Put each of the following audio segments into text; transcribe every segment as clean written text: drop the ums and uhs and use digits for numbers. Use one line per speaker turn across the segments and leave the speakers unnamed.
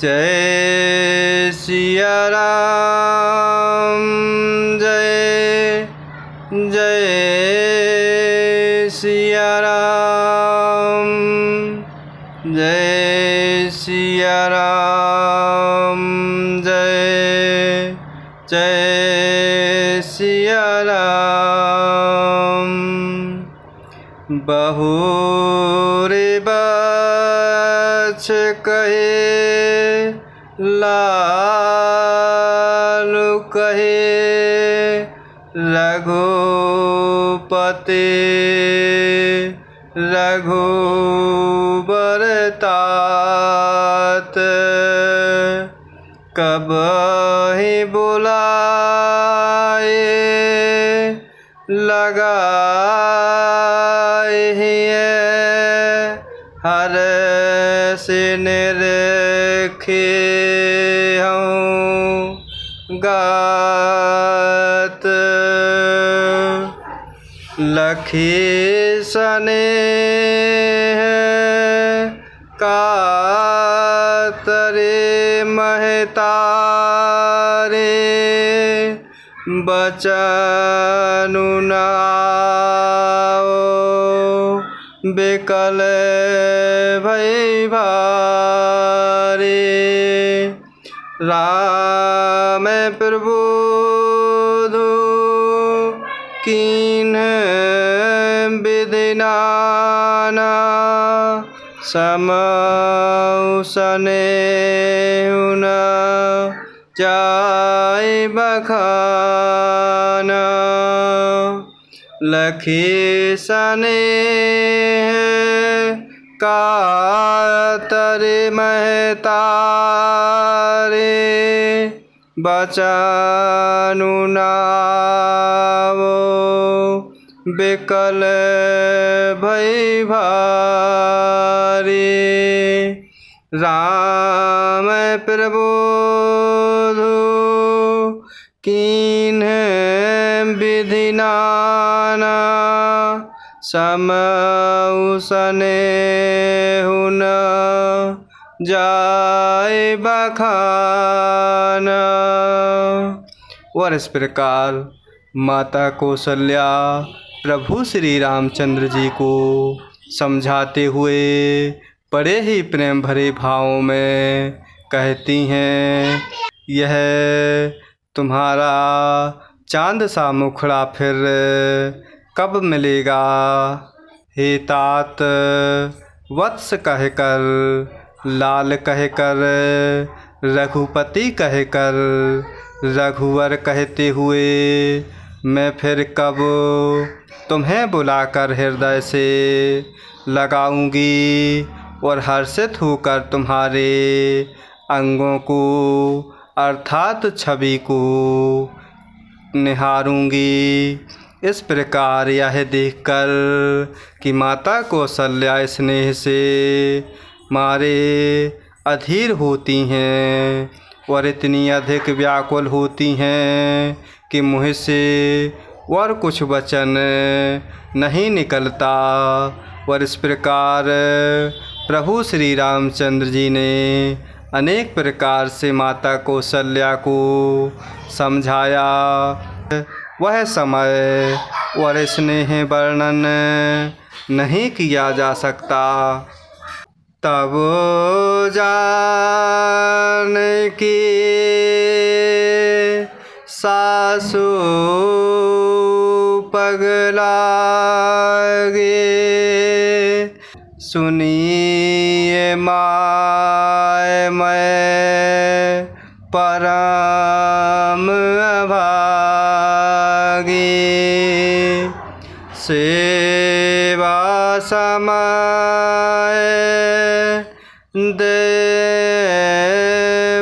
जय सिया राम जय जय सिया राम जय सिया राम जय जय सिया राम। बहुरे बछ कहे लालू कहे रघुपति रघुबर तात। कबहि बुलाए लगाए हर से निरखे हूँ गात। लखी स्नेह कातरे महतारे बचनु नाओ बिकल भई भारे। राम प्रबोधु कीन्ह विधि नाना समउ सनेहु न जाय बखाना। लखी स्नेह कातरे महतारे बचनु नाओ बिकल भई भारे। राम प्रबोधु कीन्ह विधि नाना समउ सनेहु न जाय बखाना। और इस प्रकार माता कौशल्या प्रभु श्री रामचंद्र जी को समझाते हुए बड़े ही प्रेम भरे भावों में कहती हैं, यह तुम्हारा चांद सा मुखड़ा फिर कब मिलेगा। हे तात वत्स कहकर लाल कहकर रघुपति कहकर रघुवर कहते हुए मैं फिर कब तुम्हें बुलाकर हृदय से लगाऊंगी और हर्षित होकर तुम्हारे अंगों को अर्थात छवि को निहारूंगी। इस प्रकार यह देखकर कि माता कौशल्या स्नेह से मारे अधीर होती हैं और इतनी अधिक व्याकुल होती हैं कि मुँह से और कुछ वचन नहीं निकलता। और इस प्रकार प्रभु श्री रामचंद्र जी ने अनेक प्रकार से माता कौशल्या को समझाया। वह समय और स्नेह वर्णन नहीं किया जा सकता। तब जानकी सासु पगलागे सुनिए माय मैं परम अभागी। सेवा समय दे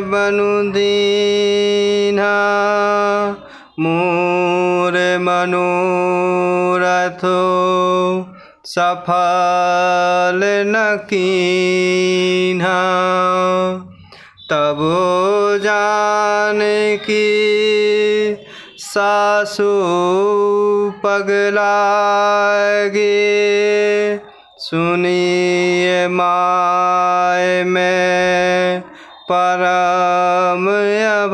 बनु दीन्हा मोर मनोरथो सफल न कीन्हा। तब जानकी सासु पगलागे सुनिए माय मैं परम अभागी।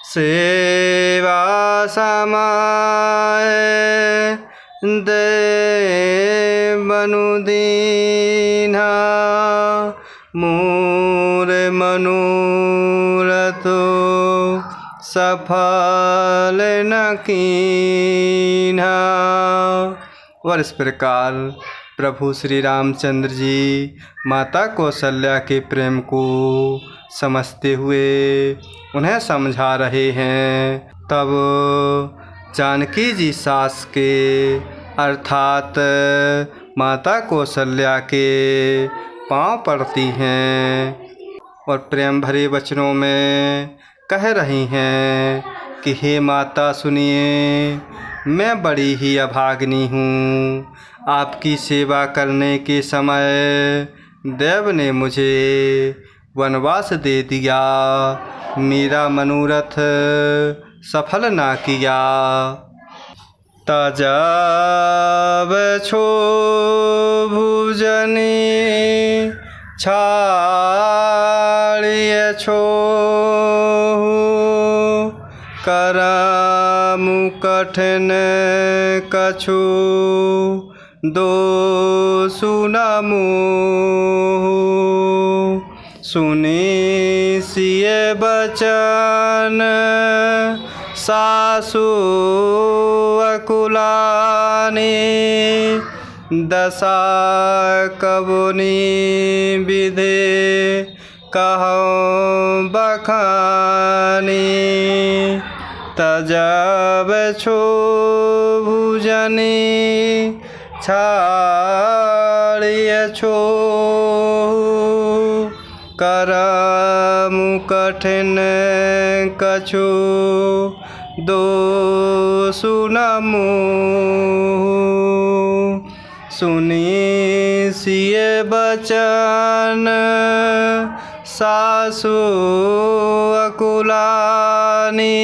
सेवा समाय दे मनु दीन्हा, मोर मनोरथ सफल न कीन्हा। और इस प्रकार प्रभु श्री रामचंद्र जी माता कौशल्या के प्रेम को समझते हुए उन्हें समझा रहे हैं। तब जानकी जी सास के अर्थात माता कौशल्या के पांव पड़ती हैं और प्रेम भरे वचनों में कह रही हैं कि हे माता सुनिए, मैं बड़ी ही अभागिनी हूँ। आपकी सेवा करने के समय देव ने मुझे वनवास दे दिया, मेरा मनोरथ सफल ना किया। तजब छो भुजनी छाड़िए छो, करम कठिन कछु दोषु न मोह। सुनी सिय बचन सासु अकुलानी, दशा कबुनी विधे कहूँ बखानी। तजब छो भुजनी छाड़िए छो, करम कठिन कछु दोषु न मोह। सुनी सिय बचन सासु अकुलानी,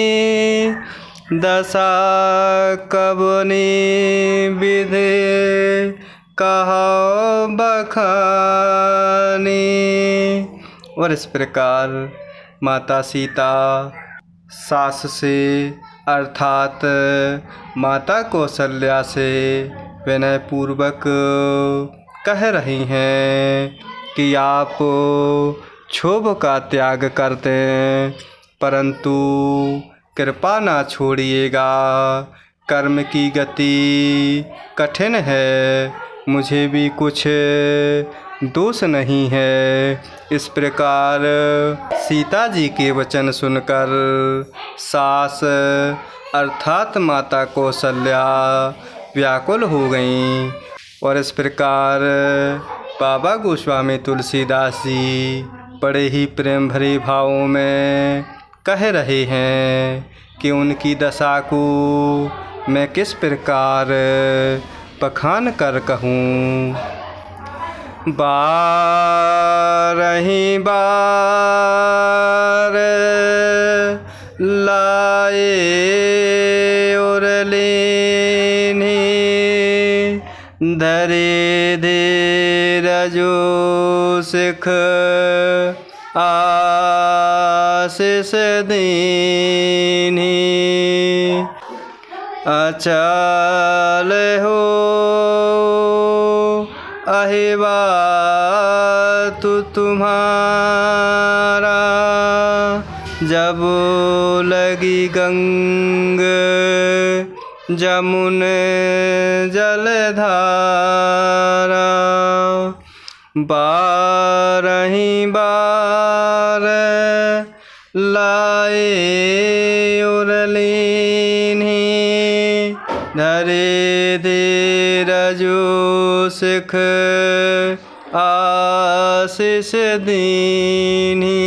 दशा कबुनी विधि कहूँ बखानी। और इस प्रकार माता सीता सास से अर्थात माता कौशल्या से विनय पूर्वक कह रही हैं कि आप क्षोभ का त्याग कर दें, परंतु कृपा ना छोड़िएगा। कर्म की गति कठिन है, मुझे भी कुछ दोष नहीं है। इस प्रकार सीता जी के वचन सुनकर सास अर्थात माता कौशल्या व्याकुल हो गईं। और इस प्रकार बाबा गोस्वामी तुलसीदास जी बड़े ही प्रेम भरे भावों में कह रहे हैं कि उनकी दशा को मैं किस प्रकार बखान कर कहूँ। बारही बार लाए और लेनी, धरे धीरजो सिख आशीष दीनी। अचल हो अहिबा तू तुम्हारा, जब लगी गंग जमुन जलधारा। बारही बार लाए और लीनी, धरे धीरजो सिख आशीष दीनी।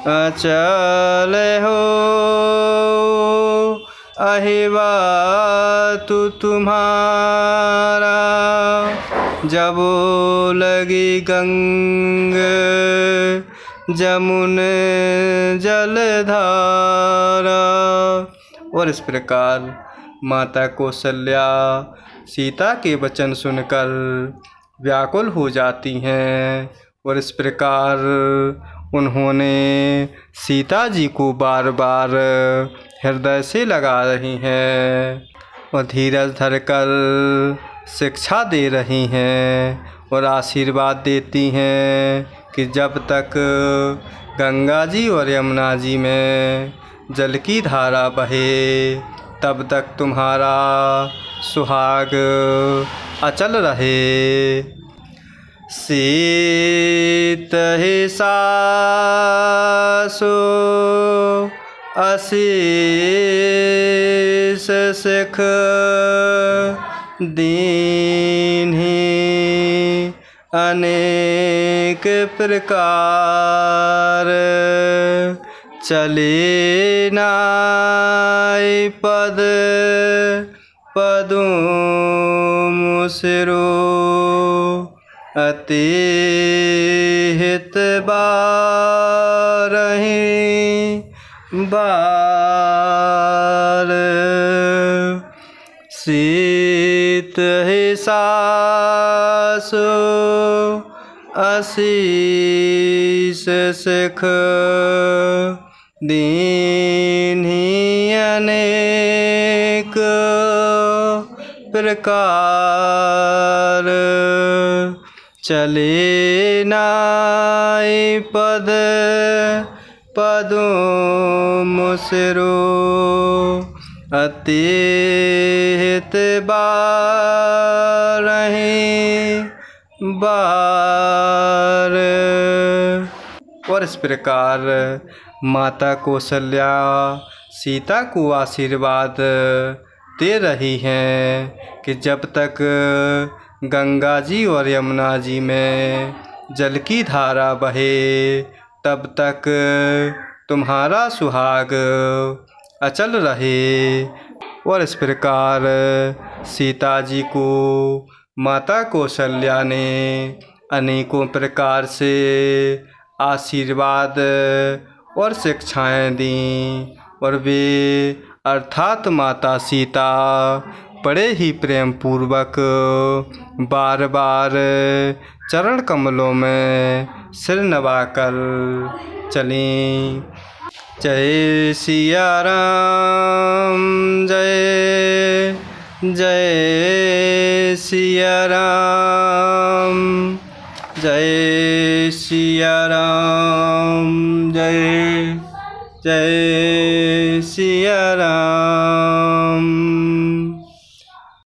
अचल हो अहिबा तू तुम्हारा, जब लगी गंग जमुन जलधारा। और इस प्रकार माता कौशल्या सीता के वचन सुनकर व्याकुल हो जाती हैं। और इस प्रकार उन्होंने सीता जी को बार बार हृदय से लगा रही हैं और धीरज धरकर शिक्षा दे रही हैं और आशीर्वाद देती हैं कि जब तक गंगा जी और यमुना जी में जल की धारा बहे तब तक तुम्हारा सुहाग अचल रहे। शीतहि सासु आशीष सिख दीन्हि अनेक प्रकार चले नाय पद पदुम सिरो अति हित बारहि बार। शीतहि सासु आशीष सिख दीन्हि अनेक प्रकार चले नाय पद पदुम सिरो अति हित बारहि बार। और इस प्रकार माता कौशल्या सीता को आशीर्वाद दे रही हैं कि जब तक गंगा जी और यमुना जी में जल की धारा बहे तब तक तुम्हारा सुहाग अचल रहे। और इस प्रकार सीता जी को माता कौशल्या ने अनेकों प्रकार से आशीर्वाद और शिक्षाएं दी और वे अर्थात माता सीता बड़े ही प्रेम पूर्वक बार बार चरण कमलों में सिर नवाकर चलीं। जय सिया राम जय जय सिया राम जय सिया राम जय जय